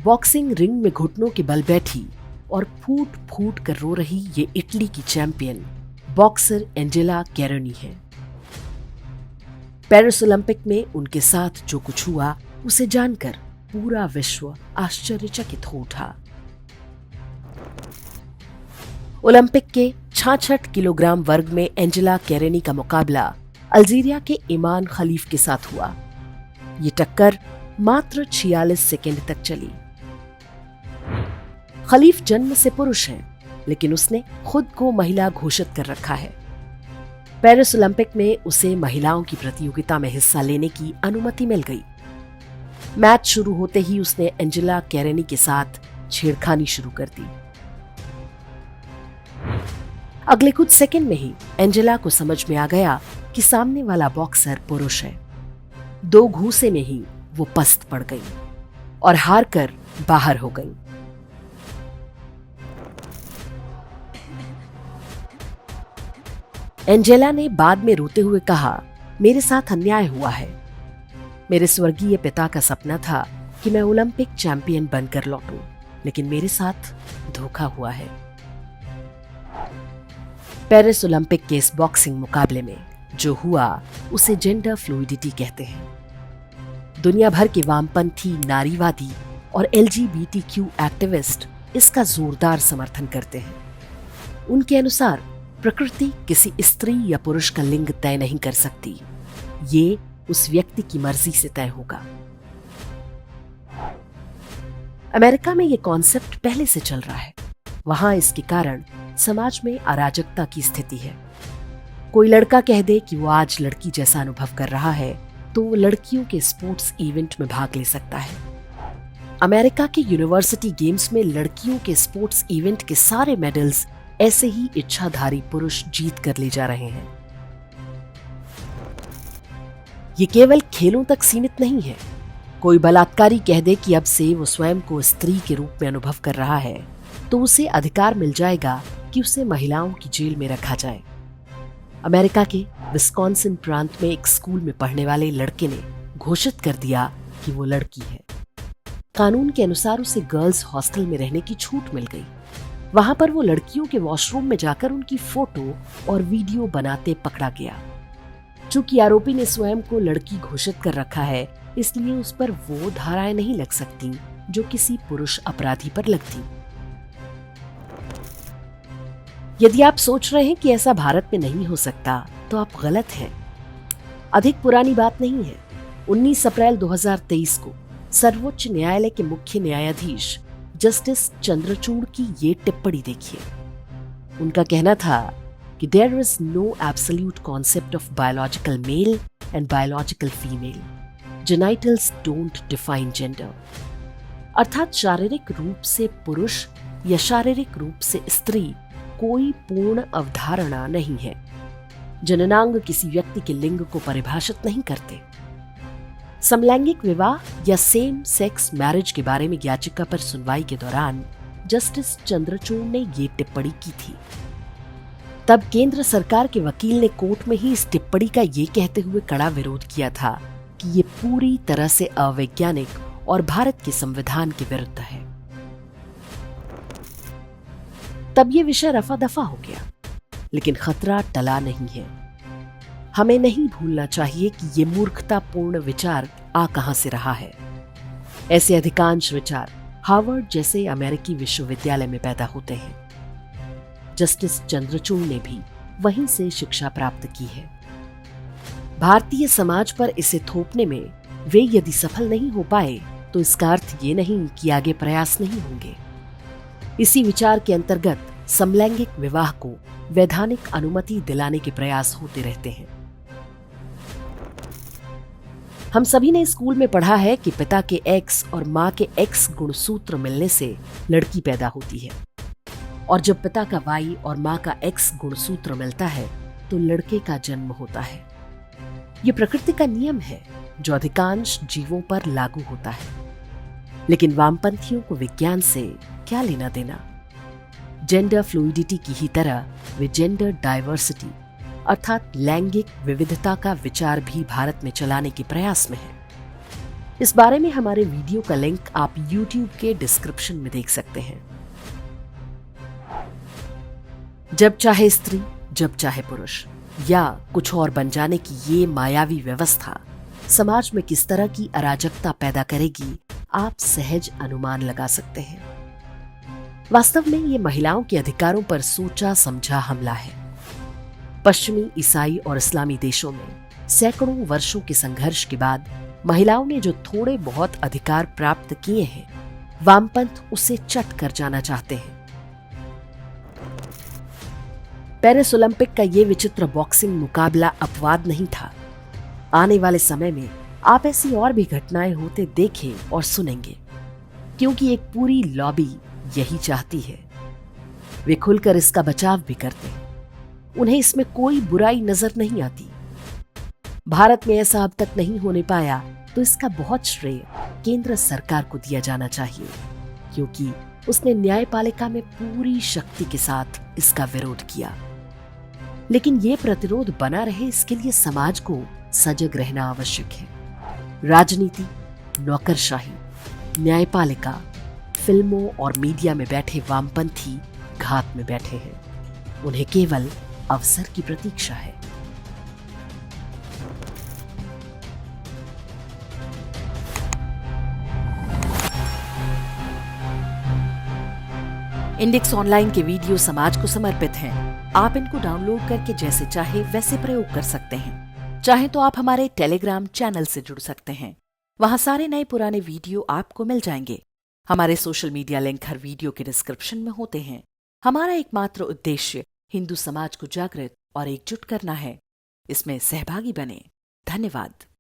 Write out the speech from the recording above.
Boxing ring में घुटनों के बल बैठी और फूट फूट कर रो रही ये इटली की चैंपियन बॉक्सर एंजेला कैरोनी है। पेरिस ओलंपिक में उनके साथ जो कुछ हुआ उसे जानकर पूरा विश्व आश्चर्यचकित हो उठा। ओलंपिक के 66 किलोग्राम वर्ग में एंजेला कैरोनी का मुकाबला अल्जीरिया के ईमान खलीफ के साथ हुआ। ये टक्कर मात्र 46 सेकंड तक चली। खलीफ जन्म से पुरुष हैं, लेकिन उसने खुद को महिला घोषित कर रखा है। पेरिस ओलंपिक में उसे महिलाओं की प्रतियोगिता में हिस्सा लेने की अनुमति मिल गई। मैच शुरू होते ही उसने एंजेला कैरोनी के साथ छेड़खानी शुरू कर दी। अगले कुछ सेकंड में ही एंजेला को समझ में आ गया कि सामने वाला बॉक्सर पुरुष है। 2 घूंसे में ही वो पस्त पड़ गई और हार कर बाहर हो गई। एंजेला ने बाद में रोते हुए कहा, मेरे साथ अन्याय हुआ है। मेरे स्वर्गीय पिता का सपना था कि मैं ओलंपिक चैंपियन बनकर लौटूं, लेकिन मेरे साथ धोखा हुआ है। पेरिस ओलंपिक के इस बॉक्सिंग मुकाबले में जो हुआ उसे जेंडर फ्लूइडिटी कहते हैं। दुनिया भर के वामपंथी, नारीवादी और LGBTQ एक्टिविस्ट इसका जोरदार समर्थन करते हैं। उनके अनुसार प्रकृति किसी स्त्री या पुरुष का लिंग तय नहीं कर सकती, ये उस व्यक्ति की मर्जी से तय होगा। अमेरिका में ये कॉन्सेप्ट पहले से चल रहा है। वहां इसके कारण समाज में अराजकता की स्थिति है। कोई लड़का कह दे कि वो आज लड़की जैसा अनुभव कर रहा है तो वो लड़कियों के स्पोर्ट्स इवेंट में भाग ले सकता है। अमेरिका के यूनिवर्सिटी गेम्स में लड़कियों के स्पोर्ट्स इवेंट के सारे मेडल्स ऐसे ही इच्छाधारी पुरुष जीत कर ले जा रहे हैं। ये केवल खेलों तक सीमित नहीं है। कोई बलात्कारी कह दे कि अब से वो स्वयं को स्त्री के रूप में अनुभव कर रहा है तो उसे अधिकार मिल जाएगा कि उसे महिलाओं की जेल में रखा जाए। अमेरिका के विस्कॉन्सिन प्रांत में एक स्कूल में पढ़ने वाले लड़के ने घोषित कर दिया कि वो लड़की है। कानून के अनुसार उसे गर्ल्स हॉस्टल में रहने की छूट मिल गई। वहां पर वो लड़कियों के वॉशरूम में जाकर उनकी फोटो और वीडियो बनाते पकड़ा गया। चूंकि आरोपी ने स्वयं को लड़की घोषित कर रखा है, इसलिए उस पर वो धाराएं नहीं लग सकती जो किसी पुरुष अपराधी पर लगती। यदि आप सोच रहे हैं कि ऐसा भारत में नहीं हो सकता तो आप गलत हैं। अधिक पुरानी बात नहीं है। 19 अप्रैल 2023 को सर्वोच्च न्यायालय के मुख्य न्यायाधीश जस्टिस चंद्रचूड़ की ये टिप्पणी देखिए। उनका कहना था कि there is no absolute concept of biological male and biological female. Genitals don't define gender. अर्थात शारीरिक रूप से पुरुष या शारीरिक रूप से स्त्री कोई पूर्ण अवधारणा नहीं है। जननांग किसी व्यक्ति के लिंग को परिभाषित नहीं करते। समलैंगिक विवाह या सेम सेक्स मैरिज के बारे में याचिका पर सुनवाई के दौरान जस्टिस चंद्रचूड़ ने ये टिप्पणी की थी। तब केंद्र सरकार के वकील ने कोर्ट में ही इस टिप्पणी का ये कहते हुए कड़ा विरोध किया था कि ये पूरी तरह से अवैज्ञानिक और भारत के संविधान के विरुद्ध है। तब ये विषय रफा दफा हो गया, लेकिन खतरा टला नहीं है। हमें नहीं भूलना चाहिए कि ये मूर्खतापूर्ण विचार आ कहां से रहा है। ऐसे अधिकांश विचार हार्वर्ड जैसे अमेरिकी विश्वविद्यालय में पैदा होते हैं। जस्टिस चंद्रचूड़ ने भी वहीं से शिक्षा प्राप्त की है। भारतीय समाज पर इसे थोपने में वे यदि सफल नहीं हो पाए तो इसका अर्थ ये नहीं कि आगे प्रयास नहीं होंगे। इसी विचार के अंतर्गत समलैंगिक विवाह को वैधानिक अनुमति दिलाने के प्रयास होते रहते हैं। हम सभी ने स्कूल में पढ़ा है कि पिता के X और माँ के X गुणसूत्र मिलने से लड़की पैदा होती है, और जब पिता का Y और माँ का X गुणसूत्र मिलता है तो लड़के का जन्म होता है। ये प्रकृति का नियम है जो अधिकांश जीवों पर लागू होता है। लेकिन वामपंथियों को विज्ञान से क्या लेना देना। जेंडर फ्लूइडिटी की ही तरह वे जेंडर डाइवर्सिटी अर्थात लैंगिक विविधता का विचार भी भारत में चलाने के प्रयास में है। इस बारे में हमारे वीडियो का लिंक आप YouTube के डिस्क्रिप्शन में देख सकते हैं। जब चाहे स्त्री, जब चाहे पुरुष या कुछ और बन जाने की ये मायावी व्यवस्था समाज में किस तरह की अराजकता पैदा करेगी, आप सहज अनुमान लगा सकते हैं। वास्तव में ये महिलाओं के अधिकारों पर सोचा समझा हमला है। पश्चिमी, ईसाई और इस्लामी देशों में सैकड़ों वर्षों के संघर्ष के बाद महिलाओं ने जो थोड़े बहुत अधिकार प्राप्त किए हैं, वामपंथ उसे चट कर जाना चाहते हैं। पेरिस ओलंपिक का ये विचित्र बॉक्सिंग मुकाबला अपवाद नहीं था। आने वाले समय में आप ऐसी और भी घटनाएं होते देखें और सुनेंगे, क्योंकि एक पूरी लॉबी यही चाहती है। वे खुलकर इसका बचाव भी करते हैं। उन्हें इसमें कोई बुराई नजर नहीं आती। भारत में ऐसा अब तक नहीं होने पाया, तो इसका बहुत श्रेय केंद्र सरकार को दिया जाना चाहिए, क्योंकि उसने न्यायपालिका में पूरी शक्ति के साथ इसका विरोध किया। लेकिन ये प्रतिरोध बना रहे, इसके लिए समाज को सजग रहना आवश्यक है। राजनीति, नौकरशाही, न्यायपालिका, फिल्मों और मीडिया में बैठे वामपंथी घात में बैठे हैं। उन्हें केवल अवसर की प्रतीक्षा है। इंडेक्स ऑनलाइन के वीडियो समाज को समर्पित हैं। आप इनको डाउनलोड करके जैसे चाहे वैसे प्रयोग कर सकते हैं। चाहे तो आप हमारे टेलीग्राम चैनल से जुड़ सकते हैं। वहां सारे नए पुराने वीडियो आपको मिल जाएंगे। हमारे सोशल मीडिया लिंक हर वीडियो के डिस्क्रिप्शन में होते हैं। हमारा एकमात्र उद्देश्य हिंदू समाज को जागृत और एकजुट करना है। इसमें सहभागी बने। धन्यवाद।